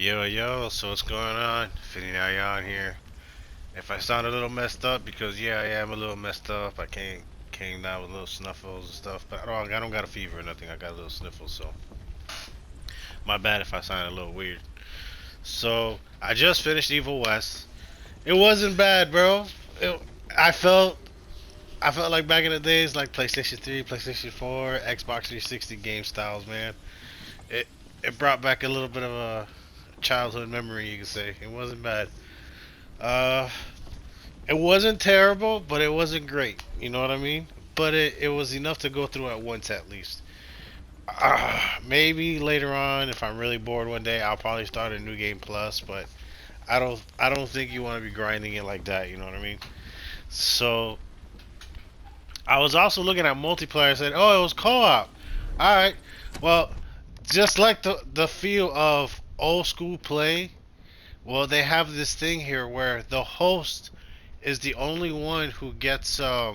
Yo, yo, so what's going on? Fitting out on here. If I sound a little messed up, because yeah, I am a little messed up. I came down with little snuffles and stuff, but I don't got a fever or nothing. I got a little sniffles, so my bad if I sound a little weird. So I just finished Evil West. It wasn't bad, bro. It, I felt I felt like back in the days, like PlayStation 3, PlayStation 4, Xbox 360 game styles, man. It it brought back a little bit of a childhood memory, you could say. It wasn't bad. Uh, it wasn't terrible, but it wasn't great. You know what I mean? But it was enough to go through at once at least. Maybe later on, if I'm really bored one day, I'll probably start a new game plus. But I don't think you want to be grinding it like that. You know what I mean? So I was also looking at multiplayer. I said, oh, it was co-op. All right. Well, just like the feel of old school play. Well, they have this thing here where the host is the only one who gets uh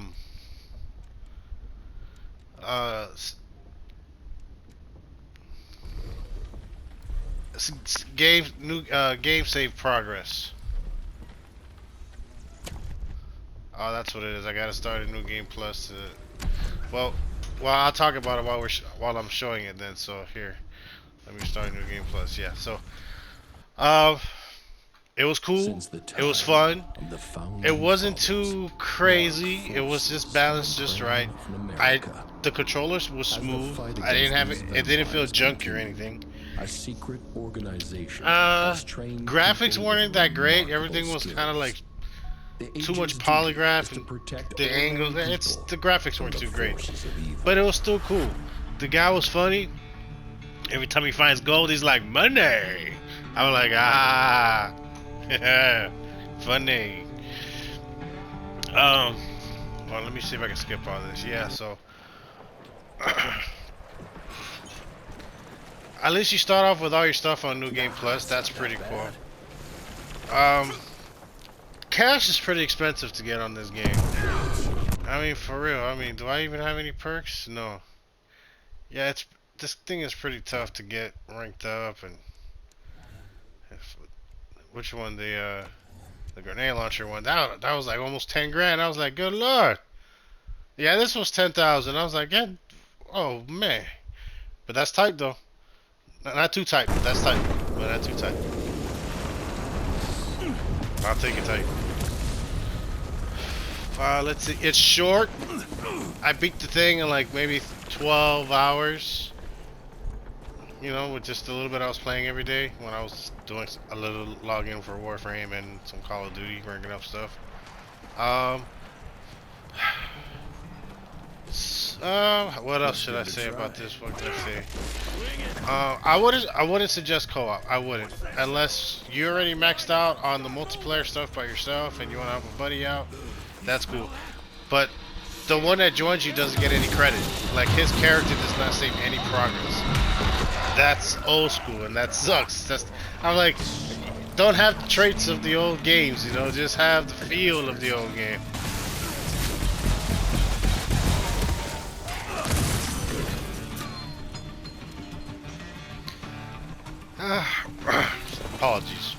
game save progress. Oh, that's what it is. I gotta start a new game plus. Well, well, I'll talk about it while I'm showing it then. So here, let me start a new game plus. Yeah. So, um, it was cool. Since the It was time fun. of the It founding wasn't fathers, too dark crazy. It was just forces balanced had just preyed right. in I America. the controllers was As the smooth. fight I didn't against have it. these It didn't feel vampires junky or continued, anything. a secret organization Uh, has trained graphics people with weren't that great. remarkable Everything was kind of skills. like The too much agent's duty is polygraph to and protect the angles. ordinary It's people the graphics from weren't the too great, forces of evil. but it was still cool. The guy was funny. Every time he finds gold, he's like money. I was like funny. Um, well, let me see if I can skip all this. Yeah, so at least you start off with all your stuff on New Game Plus. That's pretty cool. Um, cash is pretty expensive to get on this game. I mean, for real. I mean, do I even have any perks? No. Yeah, it's this thing is pretty tough to get ranked up. And which one? The grenade launcher one. That was like almost 10 grand. I was like, good lord. Yeah, this was 10,000. I was like, yeah, oh man. But that's tight though. Not too tight, but that's tight. But not too tight. I'll take it tight. Let's see. It's short. I beat the thing in like maybe 12 hours. You know, with just a little bit I was playing every day when I was doing a little login for Warframe and some Call of Duty, ranking up stuff. Um, what else should I say about this? What can I say? I wouldn't suggest co-op. I wouldn't, unless you're already maxed out on the multiplayer stuff by yourself and you want to have a buddy out. That's cool, but the one that joins you doesn't get any credit. Like his character does not save any progress. That's old school, and that sucks. I'm like, don't have the traits of the old games, you know, just have the feel of the old game. Apologies.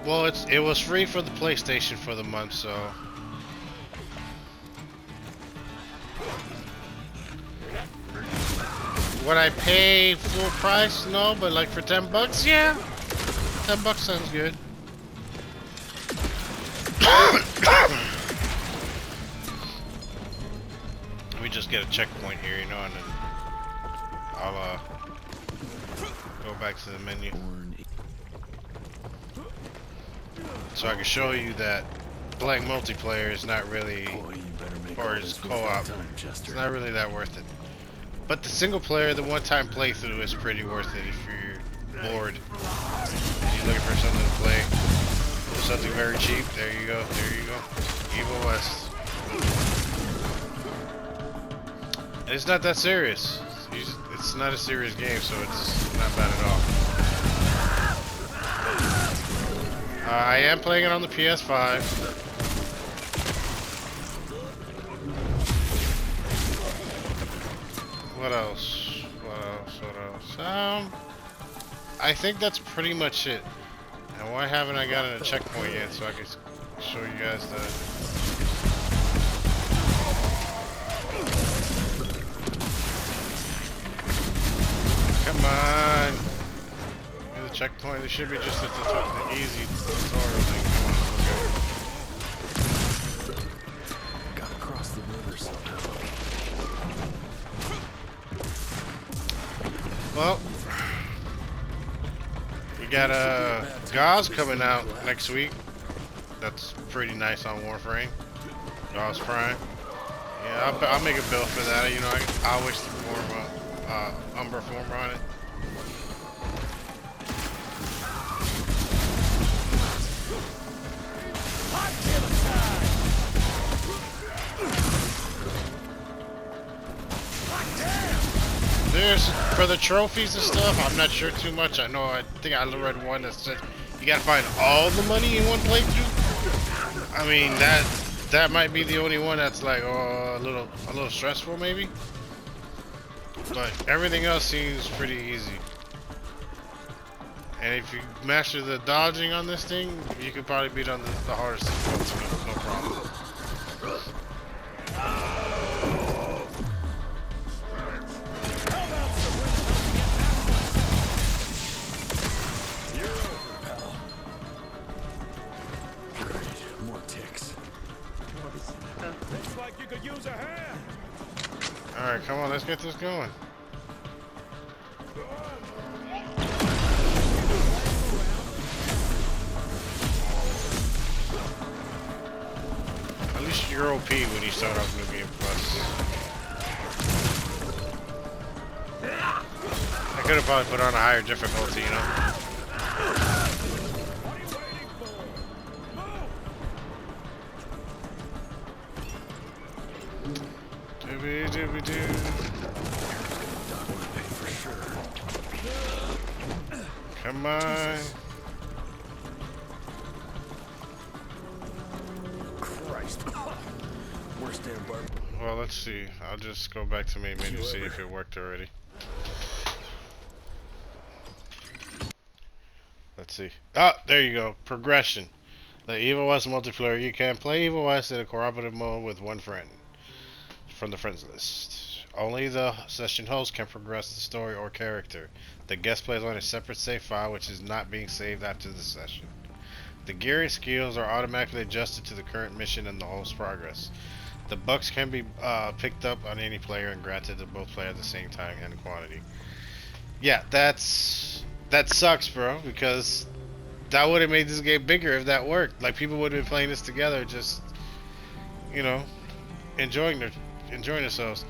Well, it was free for the PlayStation for the month, so would I pay full price? No, but like for 10 bucks, yeah. 10 bucks sounds good. Let me just get a checkpoint here, you know, and then I'll go back to the menu. So I can show you that blank multiplayer is not really, or is co-op, it's not really that worth it. But the single player, the one-time playthrough is pretty worth it if you're bored. If you're looking for something to play, for something very cheap, there you go, there you go. Evil West. And it's not that serious. It's not a serious game, so it's not bad at all. I am playing it on the PS5. What else? What else? What else? I think that's pretty much it. And why haven't I gotten a checkpoint yet so I can show you guys the... Come on! Get the checkpoint. This should be just the easy tutorial thing. Come on, okay. Gotta cross the river somehow. Well, we got Gauze coming out next week. That's pretty nice on Warframe. Gauze Prime. Yeah, I'll make a build for that. You know, I'll wish the form Umbra form on it. There's for the trophies and stuff. I'm not sure too much. I think I read one that said you gotta find all the money in one playthrough. I mean that might be the only one that's like a little stressful maybe. But everything else seems pretty easy. And if you master the dodging on this thing, you could probably beat on the hardest difficulty, no problem. Alright, come on, let's get this going. At least you're OP when you start off New Game Plus. I could have probably put on a higher difficulty, you know? Come on. Christ. Worst damn bar. Well, let's see. I'll just go back to main menu, see if it worked already. Let's see. Ah, there you go. Progression. The Evil West multiplayer. You can play Evil West in a cooperative mode with one friend from the friends list. Only the session host can progress the story or character. The guest plays on a separate save file which is not being saved after the session. The gear and skills are automatically adjusted to the current mission and the host's progress. The bucks can be picked up on any player and granted to both players at the same time and quantity. Yeah, that sucks, bro, because that would have made this game bigger if that worked. Like, people would have been playing this together, just, you know, enjoying themselves.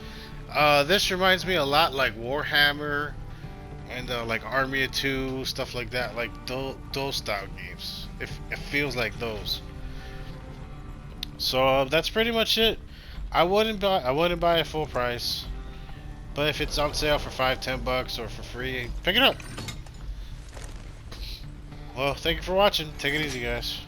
This reminds me a lot like Warhammer and like Army of Two, stuff like that, like those style games. It feels like those. So that's pretty much it. I wouldn't buy it full price, but if it's on sale for $5-10 or for free, pick it up. Well, thank you for watching. Take it easy, guys.